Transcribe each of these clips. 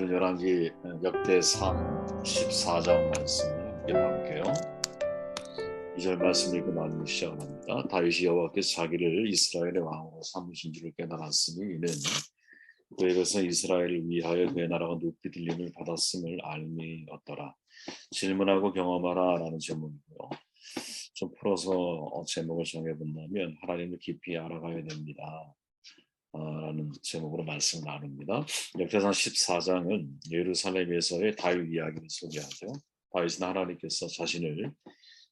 오늘은 열왕기 역대상 14장 말씀을 함께 볼게요. 2절 말씀 읽고 나누기 시작합니다. 다윗이 여호와께서 자기를 이스라엘의 왕으로 삼으신 줄을 깨달았으니 이는 그에게서 이스라엘을 위하여 그의 나라가 높이 들림을 받았음을 알미었더라. 질문하고 경험하라 라는 제목이고요. 좀 풀어서 제목을 정해본다면 하나님을 깊이 알아가야 됩니다 라는 제목으로 말씀을 나눕니다. 역대상 14장은 예루살렘에서의 다윗 이야기를 소개하죠. 다윗은 하나님께서 자신을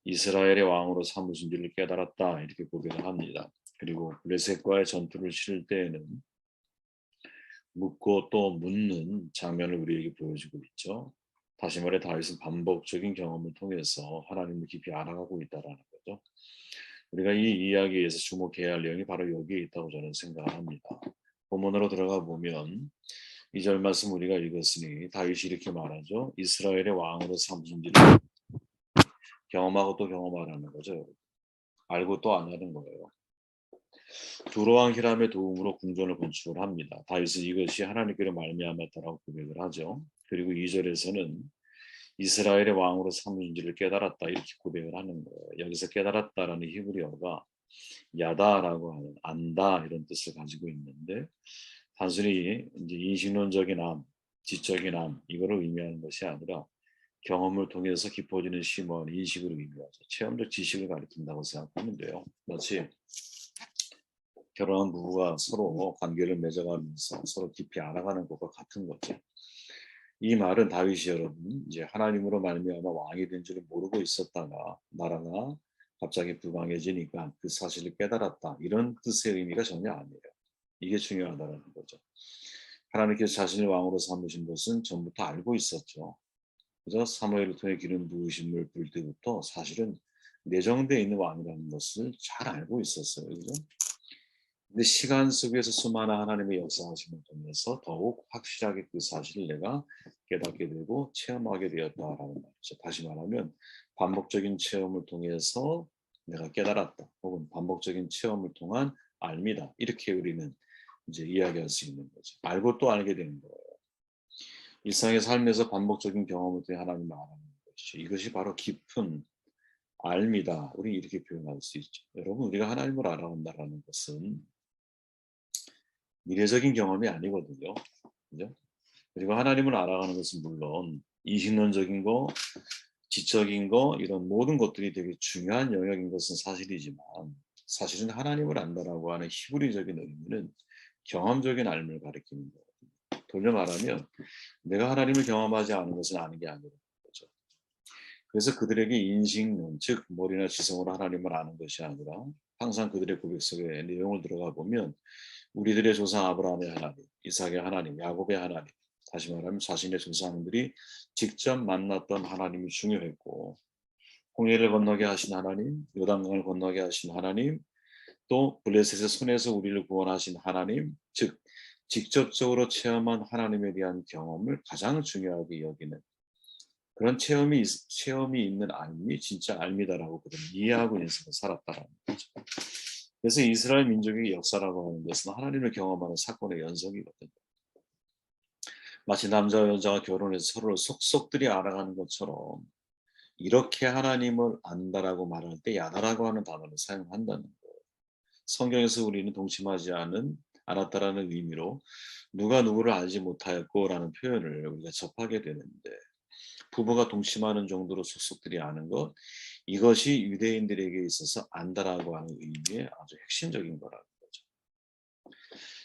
이스라엘의 왕으로 삼으신 줄을 깨달았다 이렇게 고백을 합니다. 그리고 블레셋과의 전투를 치를 때에는 묻고 또 묻는 장면을 우리에게 보여주고 있죠. 다시 말해 다윗은 반복적인 경험을 통해서 하나님을 깊이 알아가고 있다는 거죠. 우리가 이 이야기에서 주목해야 할 내용이 바로 여기에 있다고 저는 생각합니다. 본문으로 들어가 보면 2절 말씀 우리가 읽었으니 다윗이 이렇게 말하죠. 이스라엘의 왕으로 삼으신 줄을 경험하고 또 경험하라는 거죠. 알고 또 안 하는 거예요. 두로왕 히람의 도움으로 궁전을 건축을 합니다. 다윗은 이것이 하나님께로 말미암았다라고 고백을 하죠. 그리고 2절에서는 이스라엘의 왕으로 삼으신 줄을 깨달았다 이렇게 고백을 하는 거예요. 여기서 깨달았다라는 히브리어가 야다라고 하는 안다 이런 뜻을 가지고 있는데 단순히 이제 인식론적인 암, 지적인 암 이거를 의미하는 것이 아니라 경험을 통해서 깊어지는 심오한 인식을 의미하죠. 체험적 지식을 가리킨다고 생각하면 돼요. 마치 결혼한 부부가 서로 관계를 맺어가면서 서로 깊이 알아가는 것과 같은 거죠. 이 말은 다윗이 여러분 이제 하나님으로 말미암아 왕이 된 줄을 모르고 있었다가 나라가 갑자기 불강해지니까 그 사실을 깨달았다 이런 뜻의 의미가 전혀 아니에요. 이게 중요하다는 거죠. 하나님께서 자신을 왕으로 삼으신 것은 전부터 알고 있었죠. 그래서 사무엘을 통해 기름 부으심을 부을 때부터 사실은 내정되어 있는 왕이라는 것을 잘 알고 있었어요. 그죠? 근데 시간 속에서 수많은 하나님의 역사하심을 통해서 더욱 확실하게 그 사실을 내가 깨닫게 되고 체험하게 되었다라는 말이죠. 다시 말하면 반복적인 체험을 통해서 내가 깨달았다. 혹은 반복적인 체험을 통한 알미다. 이렇게 우리는 이제 이야기할 수 있는 거죠. 알고 또 알게 되는 거예요. 일상의 삶에서 반복적인 경험을 통해 하나님을 알아가는 것이죠. 이것이 바로 깊은 알미다. 우리 이렇게 표현할 수 있죠. 여러분 우리가 하나님을 알아간다라는 것은 미래적인 경험이 아니거든요. 그죠? 그리고 하나님을 알아가는 것은 물론 이신론적인 거, 지적인 거 이런 모든 것들이 되게 중요한 영역인 것은 사실이지만 사실은 하나님을 안다라고 하는 히브리적인 의미는 경험적인 알을 가리키는 거거든요. 돌려 말하면 내가 하나님을 경험하지 않은 것은 아는 게 아니라는 거죠. 그래서 그들에게 인식론, 즉 머리나 지성으로 하나님을 아는 것이 아니라 항상 그들의 고백 속에 내용을 들어가 보면 우리들의 조상 아브라함의 하나님, 이삭의 하나님, 야곱의 하나님, 다시 말하면 자신의 조상들이 직접 만났던 하나님이 중요했고 홍해를 건너게 하신 하나님, 요단강을 건너게 하신 하나님, 또 블레셋의 손에서 우리를 구원하신 하나님, 즉 직접적으로 체험한 하나님에 대한 경험을 가장 중요하게 여기는 그런 체험이 있는 알미, 진짜 알미다라고 그들은 이해하고 인생을 살았다라는 거죠. 그래서 이스라엘 민족의 역사라고 하는 것은 하나님을 경험하는 사건의 연속이거든요. 마치 남자와 여자가 결혼해서 서로를 속속들이 알아가는 것처럼 이렇게 하나님을 안다라고 말할 때 야다라고 하는 단어를 사용한다는 거예요. 성경에서 우리는 동침하지 않았다라는 의미로 누가 누구를 알지 못하였고라는 표현을 우리가 접하게 되는데 부부가 동침하는 정도로 속속들이 아는 것 이것이 유대인들에게 있어서 안다라고 하는 의미의 아주 핵심적인 거라는 거죠.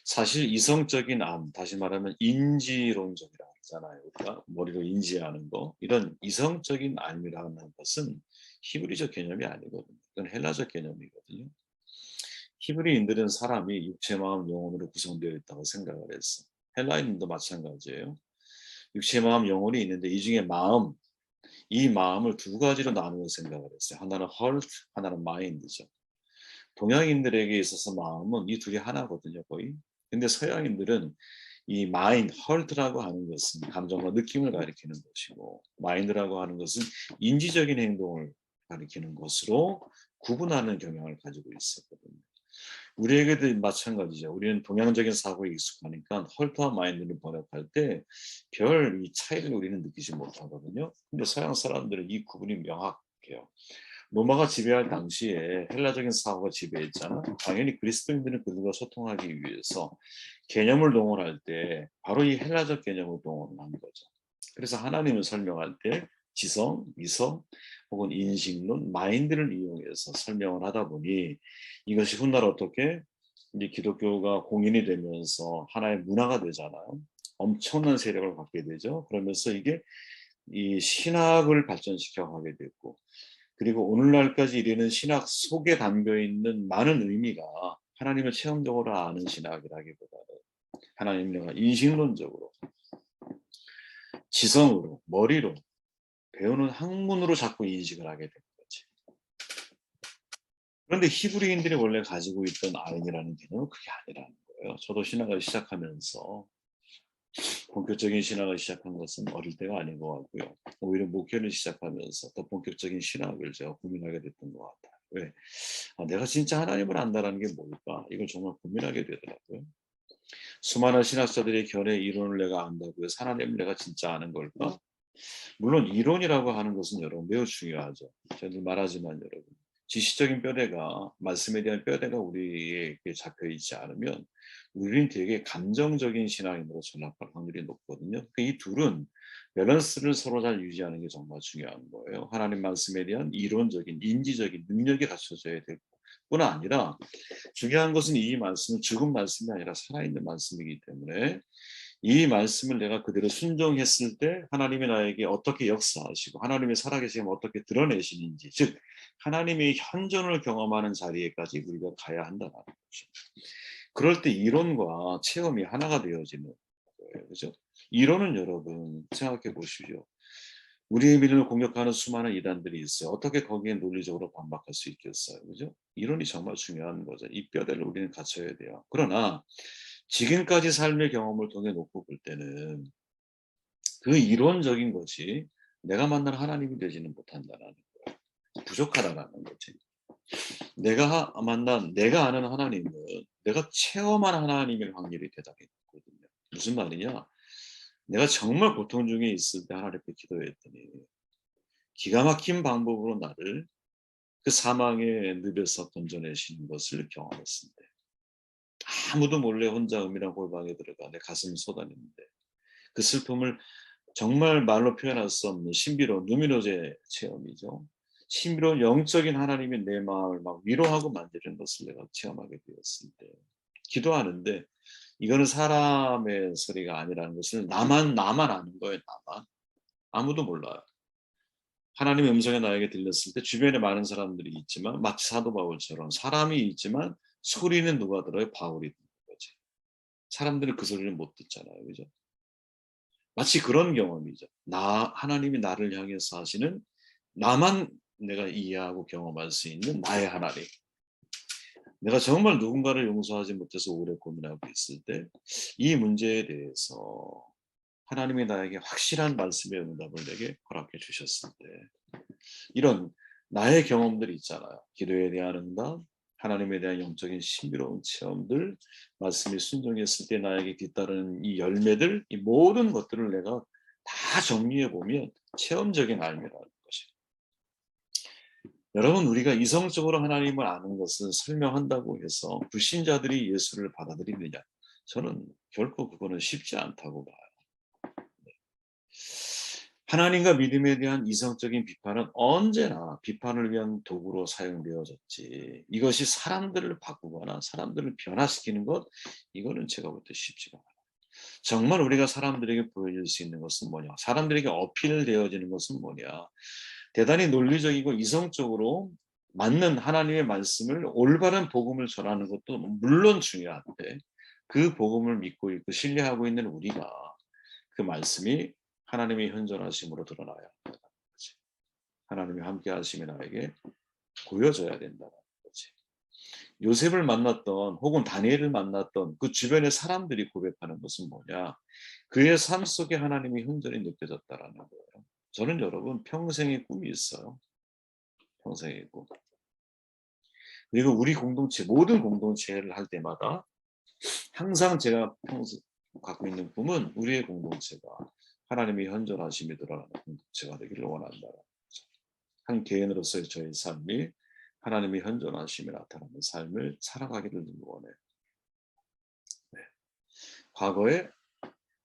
사실 이성적인 암, 다시 말하면 인지론적이라고 하잖아요. 우리가 머리로 인지하는 거 이런 이성적인 암이라는 것은 히브리적 개념이 아니거든요. 이건 헬라적 개념이거든요. 히브리인들은 사람이 육체, 마음, 영혼으로 구성되어 있다고 생각을 했어. 헬라인도 마찬가지예요. 육체, 마음, 영혼이 있는데 이 중에 마음, 이 마음을 두 가지로 나누어 생각을 했어요. 하나는 heart, 하나는 mind죠. 동양인들에게 있어서 마음은 이 둘이 하나거든요, 거의. 근데 서양인들은 이 mind, heart라고 하는 것은 감정과 느낌을 가리키는 것이고, mind라고 하는 것은 인지적인 행동을 가리키는 것으로 구분하는 경향을 가지고 있었거든요. 우리에게도 마찬가지죠. 우리는 동양적인 사고에 익숙하니까 헐트와 마인드를 번역할 때 별 이 차이를 우리는 느끼지 못하거든요. 근데 서양 사람들은 이 구분이 명확해요. 로마가 지배할 당시에 헬라적인 사고가 지배했잖아. 당연히 그리스도인들은 그들과 소통하기 위해서 개념을 동원할 때 바로 이 헬라적 개념을 동원한 거죠. 그래서 하나님을 설명할 때 지성, 이성, 혹은 인식론, 마인드를 이용해서 설명을 하다 보니 이것이 훗날 어떻게 이제 기독교가 공인이 되면서 하나의 문화가 되잖아요. 엄청난 세력을 갖게 되죠. 그러면서 이게 이 신학을 발전시켜 가게 됐고, 그리고 오늘날까지 이르는 신학 속에 담겨 있는 많은 의미가 하나님을 체험적으로 아는 신학이라기보다는 하나님을 내가 인식론적으로, 지성으로, 머리로 배우는 학문으로 자꾸 인식을 하게 된 거지. 그런데 히브리인들이 원래 가지고 있던 아름이라는 개념은 그게 아니라는 거예요. 저도 신학을 시작하면서 본격적인 신학을 시작한 것은 어릴 때가 아닌 것 같고요. 오히려 목회를 시작하면서 더 본격적인 신학을 제가 고민하게 됐던 것 같아요. 왜? 내가 진짜 하나님을 안다라는 게 뭘까? 이걸 정말 고민하게 되더라고요. 수많은 신학자들의 결의 이론을 내가 안다고 해서 하나님을 내가 진짜 아는 걸까? 물론 이론이라고 하는 것은 여러분 매우 중요하죠. 저는 말하지만 여러분 지식적인 뼈대가 말씀에 대한 뼈대가 우리에게 잡혀 있지 않으면 우리는 되게 감정적인 신앙인으로 전락할 확률이 높거든요. 이 둘은 밸런스를 서로 잘 유지하는 게 정말 중요한 거예요. 하나님 말씀에 대한 이론적인 인지적인 능력이 갖춰져야 될 뿐 아니라 중요한 것은 이 말씀은 죽은 말씀이 아니라 살아있는 말씀이기 때문에 이 말씀을 내가 그대로 순종했을 때 하나님이 나에게 어떻게 역사하시고 하나님의 살아계시면 어떻게 드러내시는지, 즉 하나님의 현존을 경험하는 자리에까지 우리가 가야 한다는 거죠. 그럴 때 이론과 체험이 하나가 되어지는 거예요. 그죠? 이론은 여러분 생각해 보십시오. 우리의 믿음을 공격하는 수많은 이단들이 있어요. 어떻게 거기에 논리적으로 반박할 수 있겠어요? 그죠? 이론이 정말 중요한 거죠. 이 뼈대를 우리는 갖춰야 돼요. 그러나 지금까지 삶의 경험을 통해 놓고 볼 때는 그 이론적인 것이 내가 만난 하나님이 되지는 못한다는 거예요. 부족하다라는 거지. 내가 아는 하나님은 내가 체험한 하나님일 확률이 대단히 높거든요. 무슨 말이냐? 내가 정말 고통 중에 있을 때 하나님께 기도했더니 기가 막힌 방법으로 나를 그 사망의 늪에서 건져내시는 것을 경험했을 때 아무도 몰래 혼자 은밀한 골방에 들어가 내 가슴을 쏟아냈는데 그 슬픔을 정말 말로 표현할 수 없는 신비로운 누미노제 체험이죠. 신비로운 영적인 하나님이 내 마음을 막 위로하고 만지는 것을 내가 체험하게 되었을 때 기도하는데 이거는 사람의 소리가 아니라는 것을 나만 아는 거예요. 나만. 아무도 몰라요. 하나님의 음성이 나에게 들렸을 때 주변에 많은 사람들이 있지만 마치 사도 바울처럼 사람이 있지만 소리는 누가 들어요? 바울이 듣는 거지. 사람들은 그 소리를 못 듣잖아요. 그죠? 마치 그런 경험이죠. 하나님이 나를 향해서 하시는 나만 내가 이해하고 경험할 수 있는 나의 하나님. 내가 정말 누군가를 용서하지 못해서 오래 고민하고 있을 때 이 문제에 대해서 하나님이 나에게 확실한 말씀의 응답을 내게 허락해 주셨을 때 이런 나의 경험들이 있잖아요. 기도에 대한 응답, 하나님에 대한 영적인 신비로운 체험들, 말씀이 순종했을 때 나에게 뒤따르는 이 열매들, 이 모든 것들을 내가 다 정리해 보면 체험적인 알미라는 것이. 여러분, 우리가 이성적으로 하나님을 아는 것을 설명한다고 해서 불신자들이 예수를 받아들이느냐? 저는 결코 그거는 쉽지 않다고 봐요. 하나님과 믿음에 대한 이성적인 비판은 언제나 비판을 위한 도구로 사용되어졌지. 이것이 사람들을 바꾸거나 사람들을 변화시키는 것, 이거는 제가 볼 때 쉽지가 않아요. 정말 우리가 사람들에게 보여줄 수 있는 것은 뭐냐? 사람들에게 어필되어지는 것은 뭐냐? 대단히 논리적이고 이성적으로 맞는 하나님의 말씀을 올바른 복음을 전하는 것도 물론 중요한데 그 복음을 믿고 있고 신뢰하고 있는 우리가 그 말씀이 하나님의 현존하심으로 드러나야 한다는 거지. 하나님이 함께 하심이 나에게 보여져야 된다는 거지. 요셉을 만났던 혹은 다니엘을 만났던 그 주변의 사람들이 고백하는 것은 뭐냐? 그의 삶 속에 하나님의 현존이 느껴졌다라는 거예요. 저는 여러분 평생의 꿈이 있어요. 평생의 꿈. 그리고 우리 공동체, 모든 공동체를 할 때마다 항상 제가 평소 갖고 있는 꿈은 우리의 공동체가 하나님의 현존하심이 드러나는 공동체가 되기를 원한다는 거죠. 한 개인으로서의 저의 삶이 하나님의 현존하심이 나타나는 삶을 살아가기를 원해요. 네. 과거에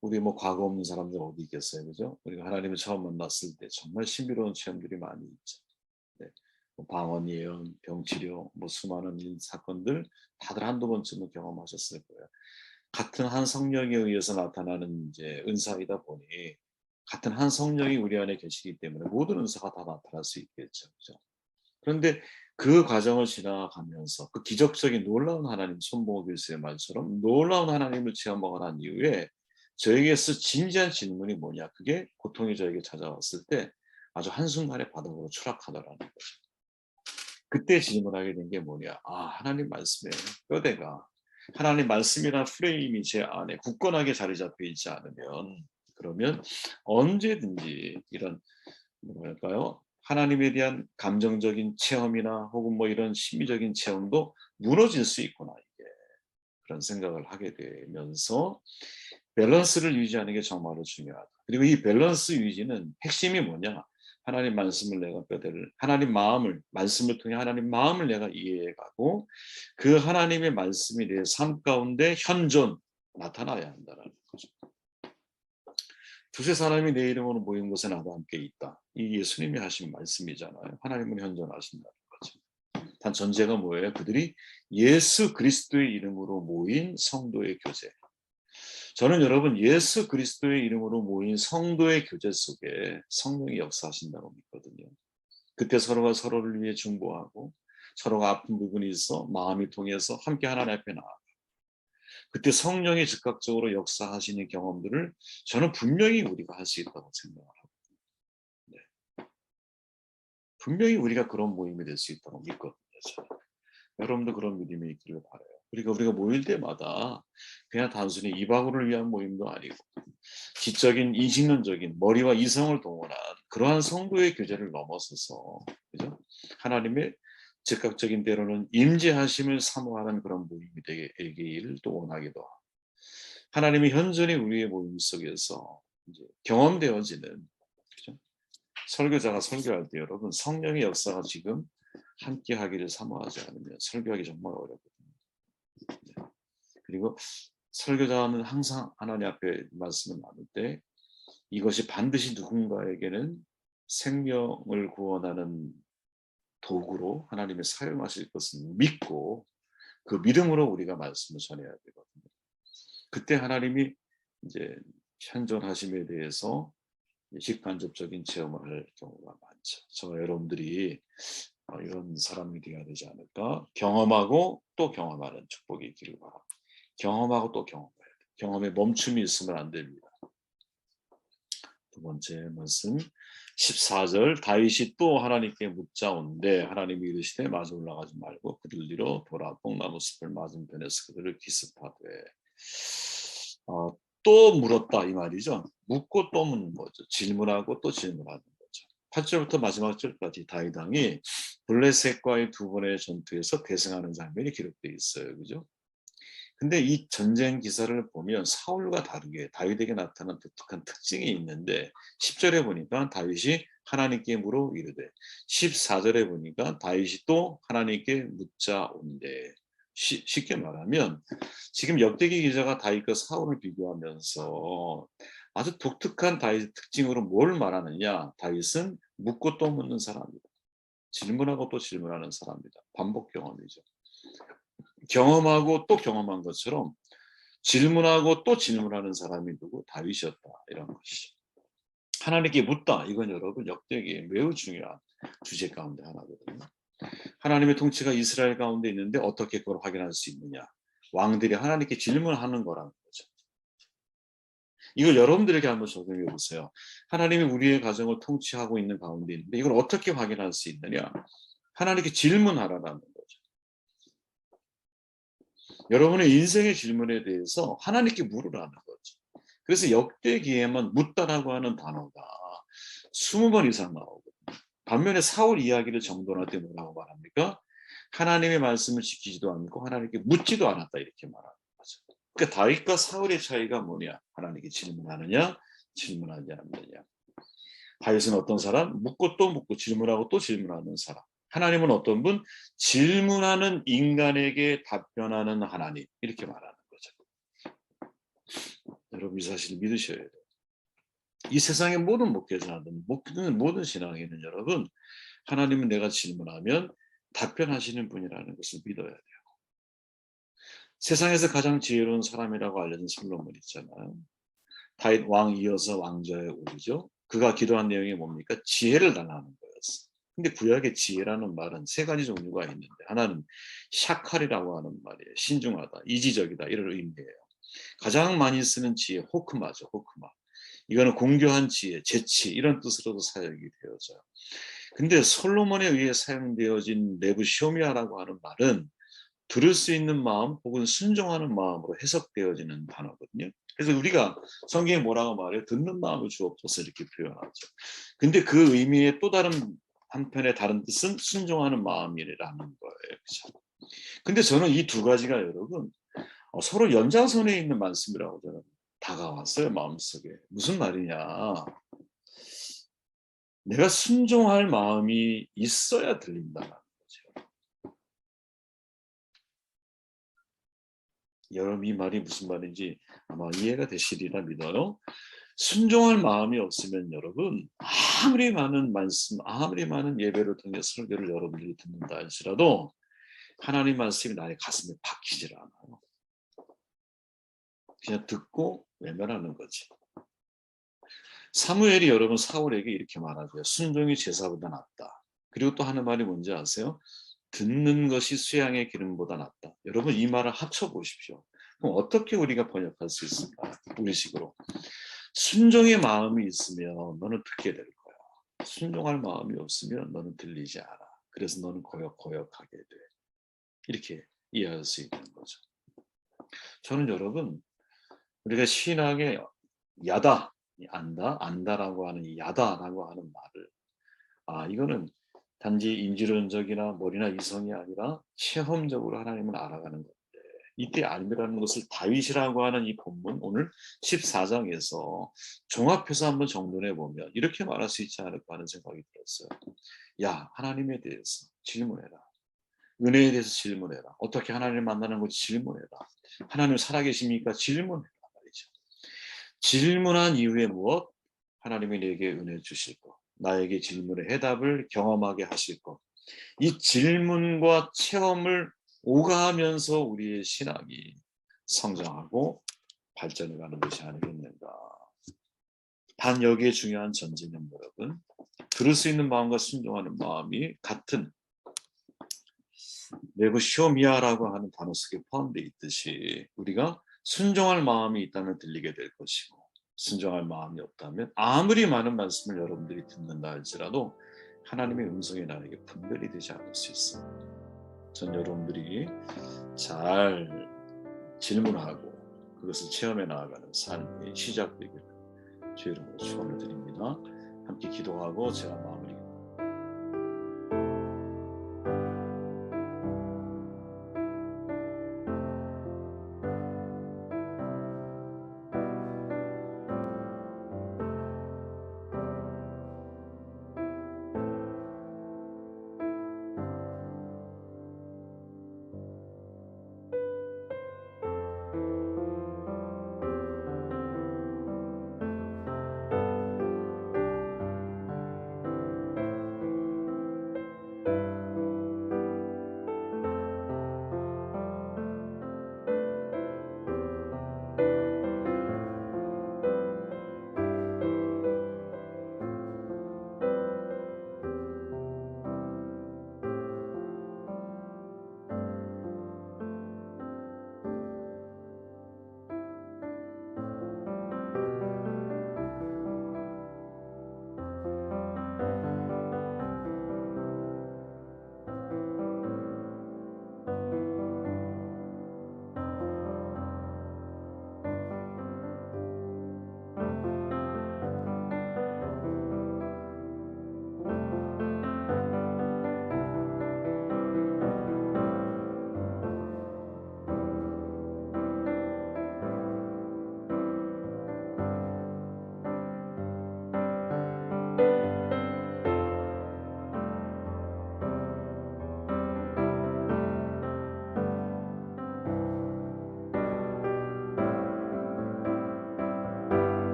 우리 뭐 과거 없는 사람들 어디 있겠어요, 그죠? 우리가 하나님을 처음 만났을 때 정말 신비로운 체험들이 많이 있죠. 네. 뭐 방언 예언, 병치료, 뭐 수많은 일 사건들 다들 한두 번쯤은 경험하셨을 거예요. 같은 한 성령에 의해서 나타나는 이제 은사이다 보니 같은 한 성령이 우리 안에 계시기 때문에 모든 은사가 다 나타날 수 있겠죠, 그죠? 그런데 그 과정을 지나가면서 그 기적적인 놀라운 하나님, 손봉호 교수의 말처럼 놀라운 하나님을 체험하고 난 이후에 저에게서 진지한 질문이 뭐냐, 그게 고통이 저에게 찾아왔을 때 아주 한순간에 바닥으로 추락하더라는 거죠. 그때 질문하게 된 게 뭐냐, 하나님 말씀에 뼈대가, 하나님 말씀이란 프레임이 제 안에 굳건하게 자리 잡혀 있지 않으면, 그러면 언제든지 이런 뭐랄까요, 하나님에 대한 감정적인 체험이나 혹은 뭐 이런 심리적인 체험도 무너질 수 있구나, 이게. 그런 생각을 하게 되면서 밸런스를 유지하는 게 정말로 중요하다. 그리고 이 밸런스 유지는 핵심이 뭐냐? 하나님 말씀을 내가 뼈대를, 하나님 마음을, 말씀을 통해 하나님 마음을 내가 이해해가고 그 하나님의 말씀이 내 삶 가운데 현존 나타나야 한다는 거죠. 두세 사람이 내 이름으로 모인 곳에 나도 함께 있다. 이 예수님이 하신 말씀이잖아요. 하나님은 현존하신다는 거죠. 단 전제가 뭐예요? 그들이 예수 그리스도의 이름으로 모인 성도의 교제. 저는 여러분 예수 그리스도의 이름으로 모인 성도의 교제 속에 성령이 역사하신다고 믿거든요. 그때 서로가 서로를 위해 중보하고 서로가 아픈 부분이 있어 마음이 통해서 함께 하나님 앞에 나아가. 그때 성령이 즉각적으로 역사하시는 경험들을 저는 분명히 우리가 할 수 있다고 생각을 하고, 네. 분명히 우리가 그런 모임이 될 수 있다고 믿거든요. 저는. 여러분도 그런 믿음이 있기를 바라요. 그러니까 우리가 모일 때마다 그냥 단순히 이방원을 위한 모임도 아니고 지적인 이식론적인 머리와 이성을 동원한 그러한 성도의 교제를 넘어서서, 그죠? 하나님의 즉각적인 때로는 임재하심을 사모하는 그런 모임이 되기를 또 원하기도 하고, 하나님의 현존이 우리의 모임 속에서 이제 경험되어지는, 그죠? 설교자가 설교할 때 여러분 성령의 역사가 지금 함께 하기를 사모하지 않으면 설교하기 정말 어렵거든요. 네. 그리고 설교자는 항상 하나님 앞에 말씀을 나눌 때 이것이 반드시 누군가에게는 생명을 구원하는 도구로 하나님이 사용하실 것을 믿고 그 믿음으로 우리가 말씀을 전해야 되거든요. 그때 하나님이 이제 현존하심에 대해서 직간접적인 체험을 할 경우가 많죠. 저와 여러분들이 이런 사람이 되어야 되지 않을까? 경험하고 또 경험하는 축복이 있기를 바랍니다. 경험하고 또 경험해야 돼요. 경험에 멈춤이 있으면 안 됩니다. 두 번째 말씀 14절, 다윗이 또 하나님께 묻자온데 하나님이 이르시되 마저 올라가지 말고 그들 뒤로 돌아 뽕나무 숲을 맞은편에서 그들을 기습하되. 또 물었다 이 말이죠. 묻고 또 묻는 거죠. 질문하고 또 질문하는 거죠. 8절부터 마지막 절까지 다윗 왕이 블레셋과의 두 번의 전투에서 대승하는 장면이 기록되어 있어요. 그죠? 근데 이 전쟁 기사를 보면 사울과 다르게 다윗에게 나타난 독특한 특징이 있는데 10절에 보니까 다윗이 하나님께 물어 이르되, 14절에 보니까 다윗이 또 하나님께 묻자온대. 쉽게 말하면 지금 역대기 기자가 다윗과 사울을 비교하면서 아주 독특한 다윗의 특징으로 뭘 말하느냐, 다윗은 묻고 또 묻는 사람이다. 질문하고 또 질문하는 사람이다. 반복 경험이죠. 경험하고 또 경험한 것처럼 질문하고 또 질문하는 사람이 누구? 다윗이었다. 이런 것이죠. 하나님께 묻다. 이건 여러분 역대기에 매우 중요한 주제 가운데 하나거든요. 하나님의 통치가 이스라엘 가운데 있는데 어떻게 그걸 확인할 수 있느냐? 왕들이 하나님께 질문하는 거라는 거죠. 이걸 여러분들에게 한번 적용해 보세요. 하나님이 우리의 가정을 통치하고 있는 가운데 있는데 이걸 어떻게 확인할 수 있느냐? 하나님께 질문하라는 거죠. 여러분의 인생의 질문에 대해서 하나님께 물으라는 거죠. 그래서 역대기에만 묻다라고 하는 단어가 20번 이상 나오거든요. 반면에 사울 이야기를 정돈할 때 뭐라고 말합니까? 하나님의 말씀을 지키지도 않고 하나님께 묻지도 않았다 이렇게 말하는 거죠. 그러니까 다윗과 사울의 차이가 뭐냐? 하나님께 질문하느냐, 질문하지 않느냐. 다윗은 어떤 사람? 묻고 또 묻고 질문하고 또 질문하는 사람. 하나님은 어떤 분? 질문하는 인간에게 답변하는 하나님. 이렇게 말하는 거죠. 여러분 이 사실을 믿으셔야 돼요. 이 세상의 모든 목회자든 모든 신앙에는 여러분 하나님은 내가 질문하면 답변하시는 분이라는 것을 믿어야 돼요. 세상에서 가장 지혜로운 사람이라고 알려진 솔로몬 있잖아요. 다윗 왕 이어서 왕좌에 오르죠. 그가 기도한 내용이 뭡니까? 지혜를 달라는 거였어. 근데 구약의 지혜라는 말은 세 가지 종류가 있는데 하나는 샤칼이라고 하는 말이에요. 신중하다, 이지적이다 이런 의미예요. 가장 많이 쓰는 지혜 호크마죠. 호크마. 이거는 공교한 지혜, 재치 이런 뜻으로도 사용이 되어져요. 근데 솔로몬에 의해 사용되어진 네부쇼미아라고 하는 말은 들을 수 있는 마음 혹은 순종하는 마음으로 해석되어지는 단어거든요. 그래서 우리가 성경에 뭐라고 말해요? 듣는 마음을 주옵소서 이렇게 표현하죠. 근데 그 의미의 또 다른 한편의 다른 뜻은 순종하는 마음이라는 거예요. 그렇죠? 근데 저는 이 두 가지가 여러분 서로 연장선에 있는 말씀이라고 저는 다가왔어요. 마음속에. 무슨 말이냐. 내가 순종할 마음이 있어야 들린다는 거죠. 여러분 이 말이 무슨 말인지 아마 이해가 되시리라 믿어요. 순종할 마음이 없으면 여러분 아무리 많은 말씀, 아무리 많은 예배를 통해 설교를 여러분들이 듣는다 할지라도 하나님 말씀이 나의 가슴에 박히질 않아요. 그냥 듣고 외면하는 거지. 사무엘이 여러분 사울에게 이렇게 말하죠. 순종이 제사보다 낫다. 그리고 또 하는 말이 뭔지 아세요? 듣는 것이 수양의 기름보다 낫다. 여러분 이 말을 합쳐보십시오. 그럼 어떻게 우리가 번역할 수 있을까? 우리식으로. 순종의 마음이 있으면 너는 듣게 될 거야. 순종할 마음이 없으면 너는 들리지 않아. 그래서 너는 고역하게 돼. 이렇게 이해할 수 있는 거죠. 저는 여러분 우리가 신학의 야다, 안다라고 하는 이 야다라고 하는 말을 이거는 단지 인지론적이나 머리나 이성이 아니라 체험적으로 하나님을 알아가는 건데 이때 알미라는 것을 다윗이라고 하는 이 본문 오늘 14장에서 종합해서 한번 정돈해 보면 이렇게 말할 수 있지 않을까 하는 생각이 들었어요. 야, 하나님에 대해서 질문해라. 은혜에 대해서 질문해라. 어떻게 하나님을 만나는 건지 질문해라. 하나님 살아계십니까? 질문해라 말이죠. 질문한 이후에 무엇? 하나님이 내게 은혜 주실 것. 나에게 질문의 해답을 경험하게 하실 것. 이 질문과 체험을 오가면서 우리의 신앙이 성장하고 발전해가는 것이 아니겠는가. 단 여기에 중요한 전제는 여러분 들을 수 있는 마음과 순종하는 마음이 같은 네부쇼미아라고 하는 단어 속에 포함되어 있듯이 우리가 순종할 마음이 있다면 들리게 될 것이고 순종할 마음이 없다면 아무리 많은 말씀을 여러분들이 듣는다 할지라도 하나님의 음성이 나에게 분별이 되지 않을 수 있어요. 전 여러분들이 잘 질문하고 그것을 체험해 나아가는 삶이 시작되기를 주의 이름으로 축원을 드립니다. 함께 기도하고 제가